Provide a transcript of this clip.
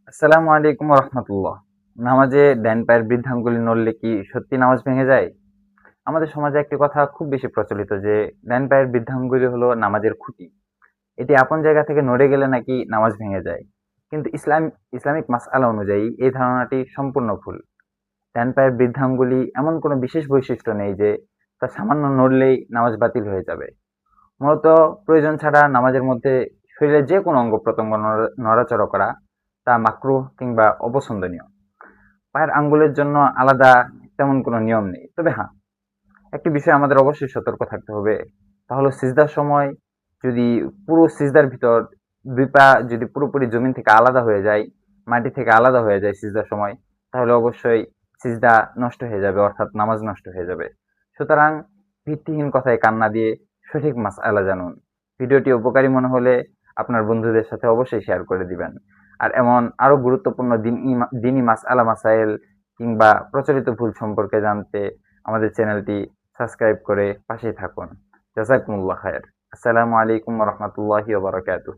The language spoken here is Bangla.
আসসালামু আলাইকুম রহমতুল্লাহ। নামাজে ডান পায়ের বৃদ্ধাঙ্গুলি নড়লে কি সত্যি নামাজ ভেঙে যায়? আমাদের সমাজে একটি কথা খুব বেশি প্রচলিত যে ডান পায়ের বৃদ্ধাঙ্গুলি হলো নামাজের খুঁটি। এটি আপন জায়গা থেকে নড়ে গেলে নাকি নামাজ ভেঙে যায়। কিন্তু ইসলামিক মাসআলা অনুযায়ী এই ধারণাটি সম্পূর্ণ ভুল। ডান পায়ের বৃদ্ধাঙ্গুলি এমন কোনো বিশেষ বৈশিষ্ট্য নেই যে তা সামান্য নড়লেই নামাজ বাতিল হয়ে যাবে। মূলত প্রয়োজন ছাড়া নামাজের মধ্যে শরীরের যে কোনো অঙ্গ প্রত্যঙ্গ নড়াচড়া করা তা মাকরুহ কিংবা অপছন্দনীয়। পায়ের আঙ্গুলের জন্য আলাদা তেমন কোনো নিয়ম নেই। তবে হ্যাঁ, একটি বিষয় আমাদের অবশ্যই সতর্ক থাকতে হবে। তা হলো সিজদার সময় যদি পুরো সিজদার ভিতর ২ পা যদি পুরোপুরি জমিন থেকে আলাদা হয়ে যায়, মাটি থেকে আলাদা হয়ে যায় সিজদার সময়, তাহলে অবশ্যই সিজদা নষ্ট হয়ে যাবে, অর্থাৎ নামাজ নষ্ট হয়ে যাবে। সুতরাং ভিত্তিহীন কথায় কান না দিয়ে সঠিক মাসআলা জানুন। ভিডিওটি উপকারী মনে হলে আপনার বন্ধুদের সাথে অবশ্যই শেয়ার করে দিবেন। আর এমন আরো গুরুত্বপূর্ণ দিনী মাসআলা মাসাইল কিংবা প্রচলিত ভুল সম্পর্কে জানতে আমাদের চ্যানেলটি সাবস্ক্রাইব করে পাশেই থাকুন। জাযাকুমুল্লাহ খায়ের। আসসালামু আলাইকুম ওয়া রাহমাতুল্লাহি ওয়া বারাকাতুহু।